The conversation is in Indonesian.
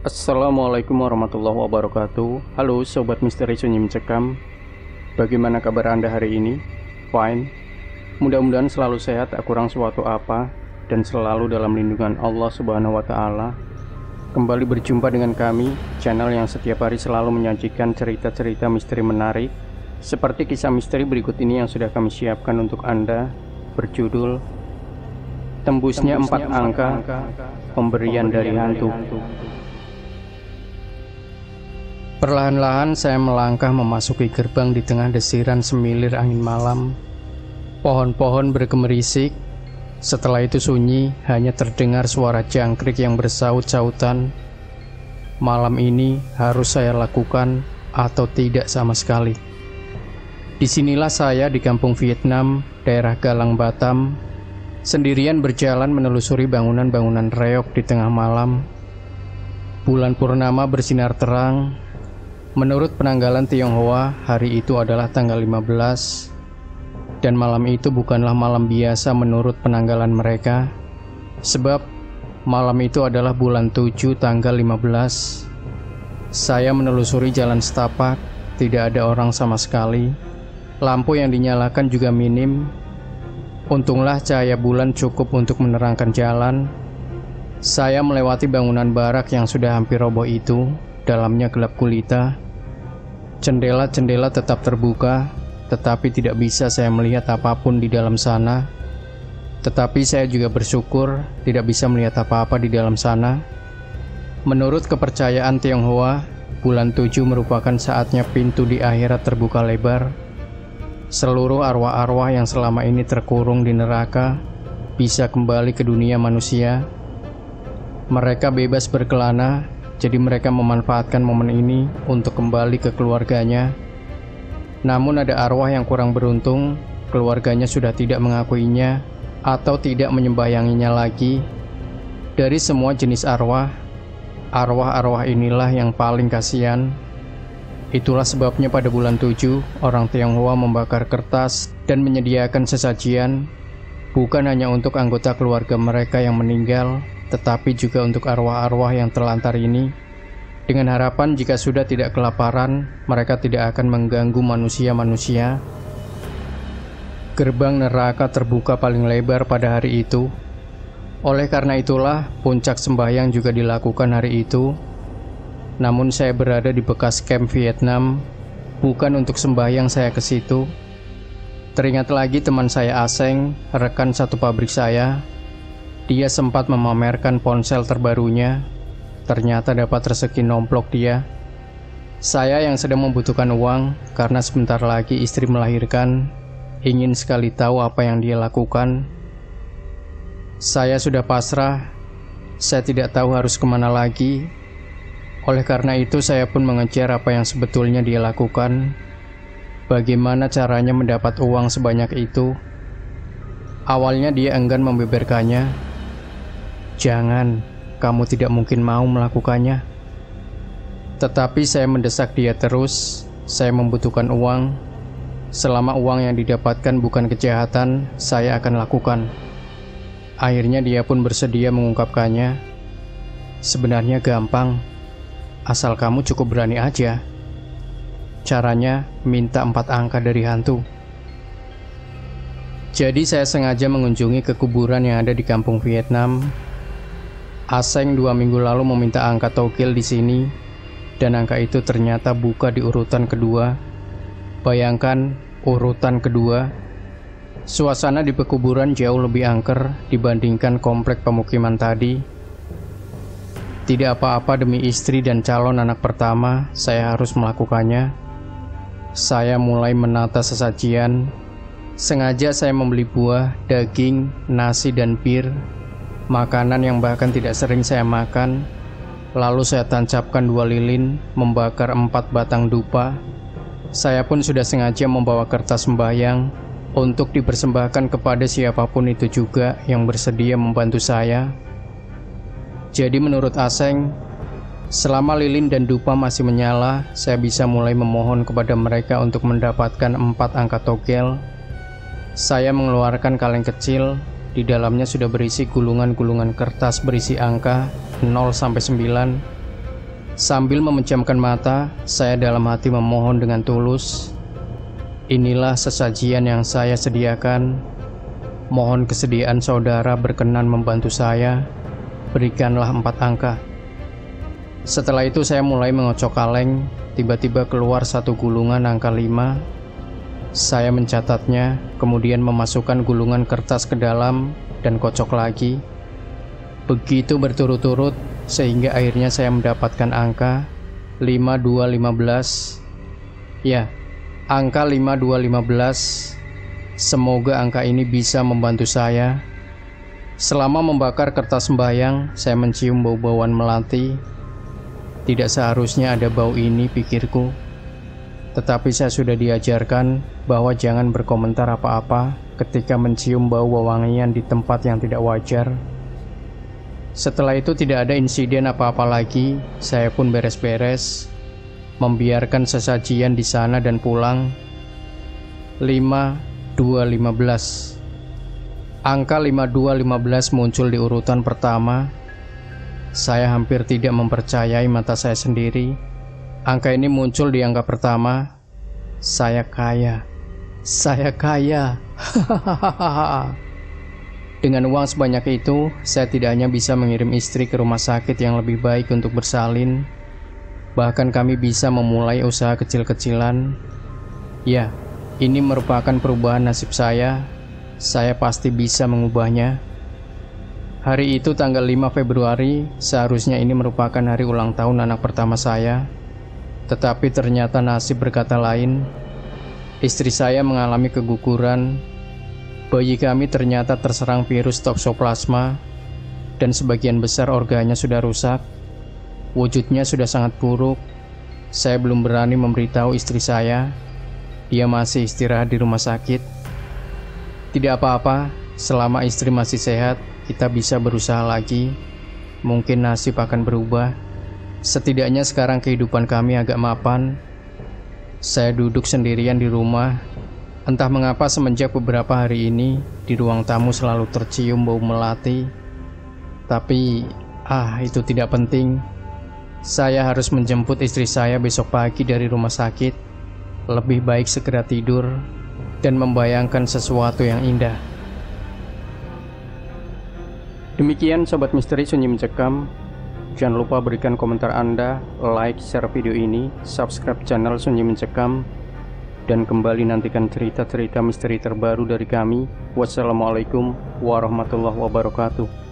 Assalamualaikum warahmatullahi wabarakatuh. Halo Sobat Misteri Sunyi Mencekam. Bagaimana kabar Anda hari ini? Fine. Mudah-mudahan selalu sehat, tak kurang suatu apa, dan selalu dalam lindungan Allah Subhanahu wa Ta'ala. Kembali berjumpa dengan kami, channel yang setiap hari selalu menyajikan cerita-cerita misteri menarik, seperti kisah misteri berikut ini yang sudah kami siapkan untuk Anda, berjudul Tembusnya 4 Angka, Pemberian dari Hantu. Perlahan-lahan saya melangkah memasuki gerbang di tengah desiran semilir angin malam. Pohon-pohon bergemerisik. Setelah itu sunyi, hanya terdengar suara jangkrik yang bersaut-sautan. Malam ini harus saya lakukan atau tidak sama sekali. Disinilah saya di kampung Vietnam, daerah Galang Batam, sendirian berjalan menelusuri bangunan-bangunan reok di tengah malam. Bulan purnama bersinar terang. Menurut penanggalan Tionghoa, hari itu adalah tanggal 15, dan malam itu bukanlah malam biasa menurut penanggalan mereka, sebab malam itu adalah bulan 7 tanggal 15. Saya menelusuri jalan setapak, tidak ada orang sama sekali. Lampu yang dinyalakan juga minim. Untunglah cahaya bulan cukup untuk menerangkan jalan. Saya melewati bangunan barak yang sudah hampir roboh itu, dalamnya gelap gulita. Jendela-jendela tetap terbuka, tetapi tidak bisa saya melihat apapun di dalam sana. Tetapi saya juga bersyukur tidak bisa melihat apa-apa di dalam sana. Menurut kepercayaan Tionghoa, bulan 7 merupakan saatnya pintu di akhirat terbuka lebar. Seluruh arwah-arwah yang selama ini terkurung di neraka bisa kembali ke dunia manusia. Mereka bebas berkelana. Jadi mereka memanfaatkan momen ini untuk kembali ke keluarganya. Namun ada arwah yang kurang beruntung, keluarganya sudah tidak mengakuinya atau tidak menyembayanginya lagi. Dari semua jenis arwah, arwah-arwah inilah yang paling kasihan. Itulah sebabnya pada bulan 7, orang Tionghoa membakar kertas dan menyediakan sesajian, bukan hanya untuk anggota keluarga mereka yang meninggal, tetapi juga untuk arwah-arwah yang terlantar ini, dengan harapan jika sudah tidak kelaparan, mereka tidak akan mengganggu manusia-manusia. Gerbang neraka terbuka paling lebar pada hari itu. Oleh karena itulah, puncak sembahyang juga dilakukan hari itu. Namun saya berada di bekas camp Vietnam, bukan untuk sembahyang saya ke situ. Teringat lagi teman saya Aseng, rekan satu pabrik saya. Dia sempat memamerkan ponsel terbarunya. Ternyata dapat rezeki nomplok dia. Saya yang sedang membutuhkan uang karena sebentar lagi istri melahirkan, ingin sekali tahu apa yang dia lakukan. Saya sudah pasrah. Saya tidak tahu harus kemana lagi. Oleh karena itu saya pun mengejar apa yang sebetulnya dia lakukan. Bagaimana caranya mendapat uang sebanyak itu? Awalnya dia enggan membeberkannya. Jangan, kamu tidak mungkin mau melakukannya. Tetapi saya mendesak dia terus. Saya membutuhkan uang. Selama uang yang didapatkan bukan kejahatan, saya akan lakukan. Akhirnya dia pun bersedia mengungkapkannya. Sebenarnya gampang, asal kamu cukup berani aja. Caranya minta 4 angka dari hantu. Jadi saya sengaja mengunjungi ke kuburan yang ada di kampung Vietnam. Aseng 2 minggu lalu meminta angka togel di sini, dan angka itu ternyata buka di urutan kedua. Bayangkan, urutan kedua. Suasana di pekuburan jauh lebih angker dibandingkan komplek pemukiman tadi. Tidak apa-apa demi istri dan calon anak pertama, saya harus melakukannya. Saya mulai menata sesajian. Sengaja saya membeli buah, daging, nasi, dan bir. Makanan yang bahkan tidak sering saya makan. Lalu saya tancapkan 2 lilin, membakar 4 batang dupa. Saya pun sudah sengaja membawa kertas sembahyang untuk dipersembahkan kepada siapapun itu juga yang bersedia membantu saya. Jadi menurut Aseng, selama lilin dan dupa masih menyala, saya bisa mulai memohon kepada mereka untuk mendapatkan 4 angka togel. Saya mengeluarkan kaleng kecil. Di dalamnya sudah berisi gulungan-gulungan kertas berisi angka 0 sampai 9. Sambil memejamkan mata, saya dalam hati memohon dengan tulus, inilah sesajian yang saya sediakan. Mohon kesediaan saudara berkenan membantu saya. Berikanlah 4 angka. Setelah itu saya mulai mengocok kaleng. Tiba-tiba keluar satu gulungan angka 5. Saya mencatatnya, kemudian memasukkan gulungan kertas ke dalam dan kocok lagi. Begitu berturut-turut sehingga akhirnya saya mendapatkan angka 5215. Ya, angka 5215. Semoga angka ini bisa membantu saya. Selama membakar kertas sembahyang, saya mencium bau-bauan melati. Tidak seharusnya ada bau ini, pikirku. Tetapi saya sudah diajarkan bahwa jangan berkomentar apa-apa ketika mencium bau wewangian di tempat yang tidak wajar. Setelah itu tidak ada insiden apa-apa lagi. Saya pun beres-beres, membiarkan sesajian di sana dan pulang. 5215. Angka 5215 muncul di urutan pertama. Saya hampir tidak mempercayai mata saya sendiri. Angka ini muncul di angka pertama. Saya kaya. Saya kaya. Dengan uang sebanyak itu, saya tidak hanya bisa mengirim istri ke rumah sakit yang lebih baik untuk bersalin, bahkan kami bisa memulai usaha kecil-kecilan. Ya, ini merupakan perubahan nasib saya. Saya pasti bisa mengubahnya. Hari itu tanggal 5 Februari, seharusnya ini merupakan hari ulang tahun anak pertama saya. Tetapi ternyata nasib berkata lain. Istri saya mengalami keguguran. Bayi kami ternyata terserang virus toksoplasma dan sebagian besar organnya sudah rusak. Wujudnya sudah sangat buruk. Saya belum berani memberitahu istri saya. Dia masih istirahat di rumah sakit. Tidak apa-apa, selama istri masih sehat, kita bisa berusaha lagi. Mungkin nasib akan berubah. Setidaknya sekarang kehidupan kami agak mapan. Saya duduk sendirian di rumah. Entah mengapa semenjak beberapa hari ini, di ruang tamu selalu tercium bau melati. Tapi, itu tidak penting. Saya harus menjemput istri saya besok pagi dari rumah sakit. Lebih baik segera tidur dan membayangkan sesuatu yang indah. Demikian Sobat Misteri Sunyi Mencekam. Jangan lupa berikan komentar Anda, like, share video ini, subscribe channel Sunyi Mencekam, dan kembali nantikan cerita-cerita misteri terbaru dari kami. Wassalamualaikum warahmatullahi wabarakatuh.